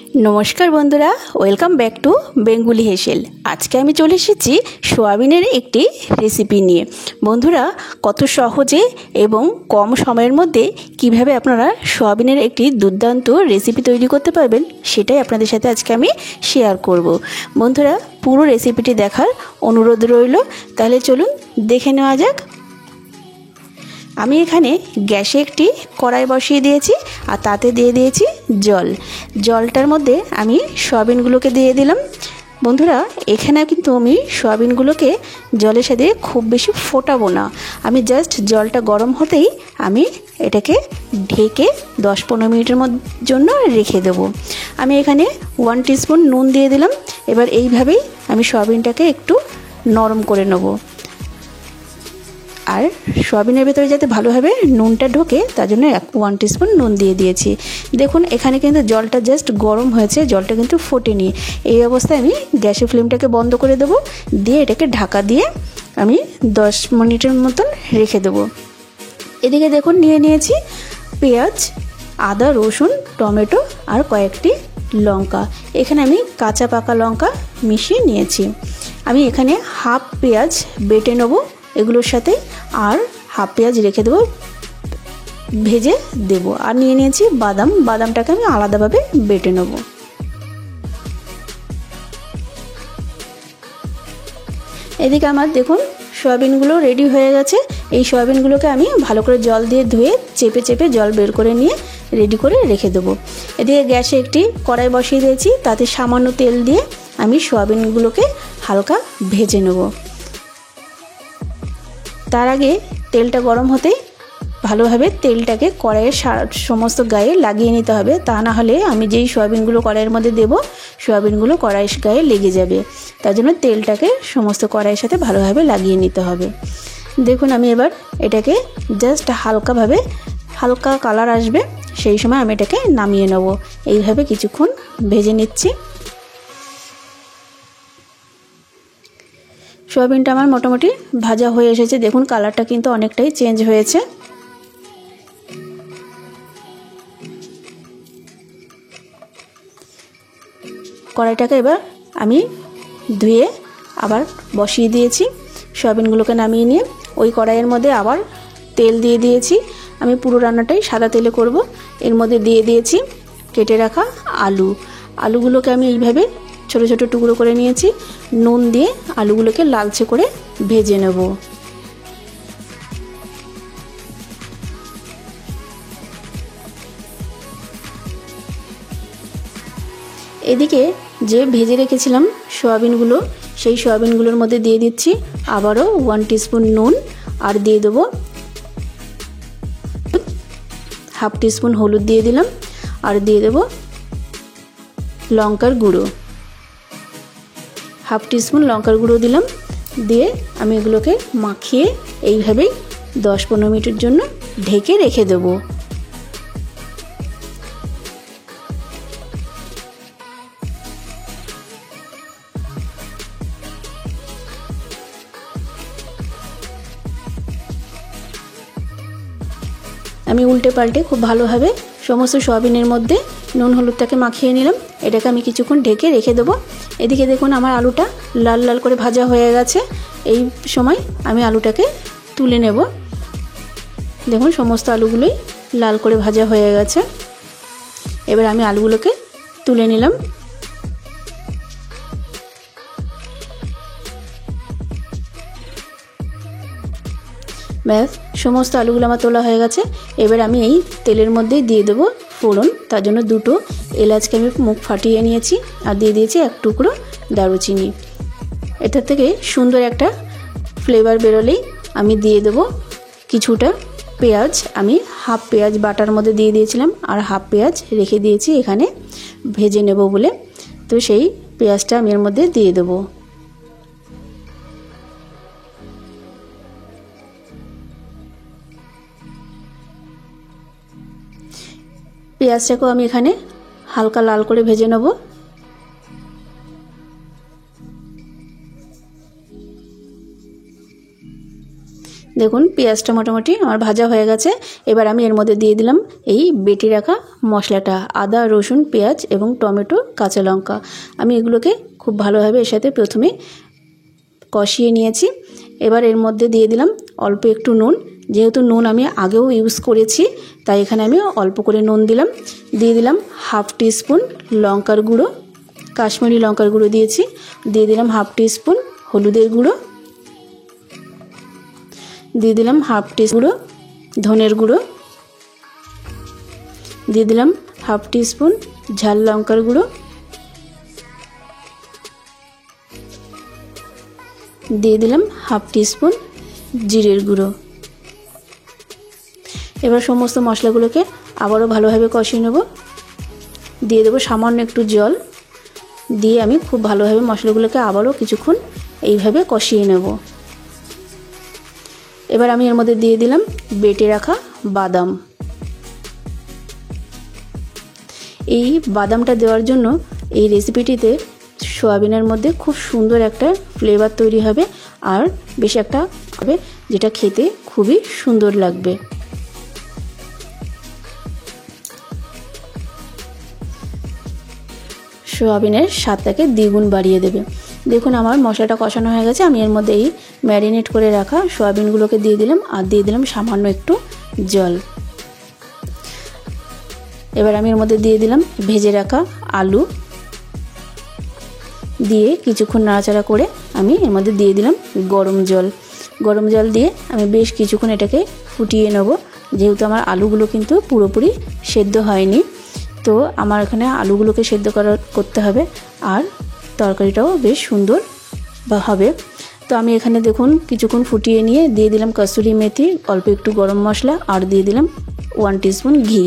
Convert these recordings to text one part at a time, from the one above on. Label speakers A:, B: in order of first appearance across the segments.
A: नमस्कार बंधुरा welcome back to बेंगुली हेसेल। आज के आमी चले एसेछि सोयाबिनेर एकटी रेसिपि निये। बंधुरा कत सहजे एवं कम समयेर मध्य किभाबे आपनारा सोयाबिनेर एकटी दुर्दान्त रेसिपि तैरी करते पारबेन सेटाई आपनादेर साथे आजके आमी शेयार करब। बंधुरा पुरो रेसिपिटी देखार अनुरोध रइल। ताहले चलुन देखे नेওয়া যাক। আমি এখানে গ্যাসে একটি কড়াই বসিয়ে দিয়েছি আর তাতে দিয়ে দিয়েছি জল। জলটার মধ্যে আমি সয়াবিনগুলোকে দিয়ে দিলাম। বন্ধুরা এখানে কিন্তু আমি সয়াবিনগুলোকে জলের সাথে খুব বেশি ফোটাবো না, আমি জাস্ট জলটা গরম হতেই আমি এটাকে ঢেকে 10-15 মিনিটের জন্য রেখে দেবো। আমি এখানে 1 টিস্পুন নুন দিয়ে দিলাম। এবার এইভাবেই আমি সয়াবিনটাকে একটু নরম করে নেব। আর সয়াবিনের ভেতরে যাতে ভালোভাবে নুনটা ঢোকে তার জন্য 1 টিস্পুন নুন দিয়ে দিয়েছি। দেখুন এখানে কিন্তু জলটা জাস্ট গরম হয়েছে, জলটা কিন্তু ফোটেনি। এই অবস্থায় আমি গ্যাসের ফ্লেমটাকে বন্ধ করে দেবো, দিয়ে এটাকে ঢাকা দিয়ে আমি 10 মিনিটের মতন রেখে দেবো। এদিকে দেখুন নিয়ে নিয়েছি পেঁয়াজ, আদা, রসুন, টমেটো আর কয়েকটি লঙ্কা। এখানে আমি কাঁচা পাকা লঙ্কা মিশিয়ে নিয়েছি। আমি এখানে হাফ পেঁয়াজ বেটে নেব এগুলোর সাথে, আর হাফ পেঁয়াজ রেখে দেবো, ভেজে দেব। আর নিয়ে নিয়েছি বাদাম, বাদামটাকে আমি আলাদাভাবে বেটে নেব। এদিকে আমার দেখুন সয়াবিনগুলো রেডি হয়ে গেছে। এই সয়াবিনগুলোকে আমি ভালো করে জল দিয়ে ধুয়ে চেপে চেপে জল বের করে নিয়ে রেডি করে রেখে দেবো। এদিকে গ্যাসে একটি কড়াই বসিয়ে দিয়েছি, তাতে সামান্য তেল দিয়ে আমি সয়াবিনগুলোকে হালকা ভেজে নেব। তার আগে তেলটা গরম হতেই ভালোভাবে তেলটাকে কড়াইয়ের সমস্ত গায়ে লাগিয়ে নিতে হবে, তা না হলে আমি যেই সয়াবিনগুলো কড়াইয়ের মধ্যে দেব সয়াবিনগুলো কড়াইয়ের গায়ে লেগে যাবে। তার জন্য তেলটাকে সমস্ত কড়াইয়ের সাথে ভালোভাবে লাগিয়ে নিতে হবে। দেখুন আমি এবার এটাকে জাস্ট হালকাভাবে, হালকা কালার আসবে সেই সময় আমি এটাকে নামিয়ে নেব। এইভাবে কিছুক্ষণ ভেজে নিচ্ছি। সয়াবিনটা আমার মোটামুটি ভাজা হয়ে এসেছে। দেখুন কালারটা কিন্তু অনেকটাই চেঞ্জ হয়েছে। কড়াইটাকে এবার আমি ধুয়ে আবার বসিয়ে দিয়েছি। সয়াবিনগুলোকে নামিয়ে নিয়ে ওই কড়াইয়ের মধ্যে আবার তেল দিয়ে দিয়েছি। আমি পুরো রান্নাটাই সাদা তেলে করব। এর মধ্যে দিয়ে দিয়েছি কেটে রাখা আলু। আলুগুলোকে আমি এইভাবে ছোট ছোট টুকরো করে নিয়েছি। নুন দিয়ে আলুগুলোকে লালচে করে ভেজে নেব। এদিকে যে ভেজে রেখেছিলাম সয়াবিনগুলো, সেই সয়াবিনগুলোর মধ্যে দিয়ে দিচ্ছি আবারও 1 টিস্পুন নুন, আর দিয়ে দেবো হাফ টিস্পুন হলুদ দিয়ে দিলাম, আর দিয়ে দেবো লঙ্কার গুঁড়ো, হাফ টিস্পুন লঙ্কার গুঁড়ো দিলাম। দিয়ে আমি এগুলোকে মাখিয়ে এইভাবেই 10-15 মিনিটের জন্য ঢেকে রেখে দেব। আমি উল্টে পাল্টে খুব ভালোভাবে সমস্ত সয়াবিনের মধ্যে নুন হলুদটাকে মাখিয়ে নিলাম। এটাকে আমি কিছুক্ষণ ঢেকে রেখে দেবো। এদিকে দেখুন আমার আলুটা লাল লাল করে ভাজা হয়ে গেছে। এই সময় আমি আলুটাকে তুলে নেব। দেখুন সমস্ত আলুগুলোই লাল করে ভাজা হয়ে গেছে। এবার আমি আলুগুলোকে তুলে নিলাম। ব্যাস সমস্ত আলুগুলো আমার তোলা হয়ে গেছে। এবার আমি এই তেলের মধ্যে দিয়ে দেবো ফোড়ন। তার জন্য 2টো এলাচকে আমি মুখ ফাটিয়ে নিয়েছি, আর দিয়ে দিয়েছি 1 টুকরো দারুচিনি। এটা থেকে সুন্দর একটা ফ্লেভার বেরোলেই আমি দিয়ে দেবো কিছুটা পেঁয়াজ। আমি হাফ পেঁয়াজ বাটার মধ্যে দিয়ে দিয়েছিলাম, আর হাফ পেঁয়াজ রেখে দিয়েছি এখানে ভেজে নেব বলে। তো সেই পেঁয়াজটা আমি এর মধ্যে দিয়ে দেবো। পেঁয়াজটাকেও আমি এখানে হালকা লাল করে ভেজে নেব। দেখুন পেঁয়াজটা মোটামুটি আমার ভাজা হয়ে গেছে। এবার আমি এর মধ্যে দিয়ে দিলাম এই বেটে রাখা মশলাটা, আদা, রসুন, পেঁয়াজ এবং টমেটো, কাঁচা লঙ্কা। আমি এগুলোকে খুব ভালোভাবে এর সাথে প্রথমে কষিয়ে নিয়েছি। এবার এর মধ্যে দিয়ে দিলাম অল্প একটু নুন। যেহেতু নুন আমি আগেও ইউজ করেছি, তাই এখানে আমি অল্প করে নুন দিলাম। দিয়ে দিলাম হাফ টিস্পুন লঙ্কার গুঁড়ো, কাশ্মীরি লঙ্কার গুঁড়ো দিয়েছি। দিয়ে দিলাম হাফ টিস্পুন হলুদের গুঁড়ো, দিয়ে দিলাম হাফ টিস্পুন ধনের গুঁড়ো, দিয়ে দিলাম হাফ টিস্পুন ঝাল লঙ্কার গুঁড়ো, দিয়ে দিলাম হাফ টিস্পুন জিরের গুঁড়ো। এবার সমস্ত মশলাগুলোকে আবারও ভালোভাবে কষিয়ে নেব। দিয়ে দেবো সামান্য একটু জল, দিয়ে আমি খুব ভালোভাবে মশলাগুলোকে আবারও কিছুক্ষণ এইভাবে কষিয়ে নেব। এবার আমি এর মধ্যে দিয়ে দিলাম বেটে রাখা বাদাম। এই বাদামটা দেওয়ার জন্য এই রেসিপিটিতে সয়াবিনের মধ্যে খুব সুন্দর একটা ফ্লেভার তৈরি হবে, আর বেশ একটা হবে যেটা খেতে খুবই সুন্দর লাগবে। সয়াবিনের স্বাদটাকে দ্বিগুণ বাড়িয়ে দেবে। দেখুন আমার মশলাটা কষানো হয়ে গেছে। আমি এর মধ্যে এই ম্যারিনেট করে রাখা সয়াবিনগুলোকে দিয়ে দিলাম, আর দিয়ে দিলাম সামান্য একটু জল। এবার আমি এর মধ্যে দিয়ে দিলাম ভেজে রাখা আলু, দিয়ে কিছুক্ষণ নাড়াচাড়া করে আমি এর মধ্যে দিয়ে দিলাম গরম জল। গরম জল দিয়ে আমি বেশ কিছুক্ষণ এটাকে ফুটিয়ে নেব। যেহেতু আমার আলুগুলো কিন্তু পুরোপুরি সেদ্ধ হয়নি, তো আমার এখানে আলুগুলোকে সেদ্ধ করতে হবে, আর তরকারিটাও বেশ সুন্দর হবে। তো আমি এখানে দেখুন কিছুক্ষণ ফুটিয়ে নিয়ে দিয়ে দিলাম কসুরি মেথি, অল্প একটু গরম মশলা, আর দিয়ে দিলাম 1 টিস্পুন ঘি।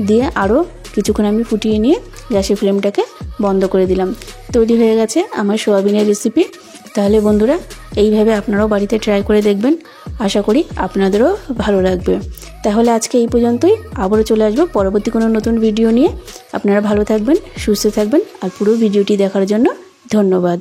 A: দিয়ে আরও কিছুক্ষণ আমি ফুটিয়ে নিয়ে গ্যাসের ফ্লেমটাকে বন্ধ করে দিলাম। তৈরি হয়ে গেছে আমার সয়াবিনের রেসিপি। তাহলে বন্ধুরা এইভাবে আপনারাও বাড়িতে ট্রাই করে দেখবেন, আশা করি আপনাদেরও ভালো লাগবে। তাহলে আজকে এই পর্যন্তই, আবারও চলে আসবো পরবর্তী কোনো নতুন ভিডিও নিয়ে। আপনারা ভালো থাকবেন, সুস্থ থাকবেন, আর পুরো ভিডিওটি দেখার জন্য ধন্যবাদ।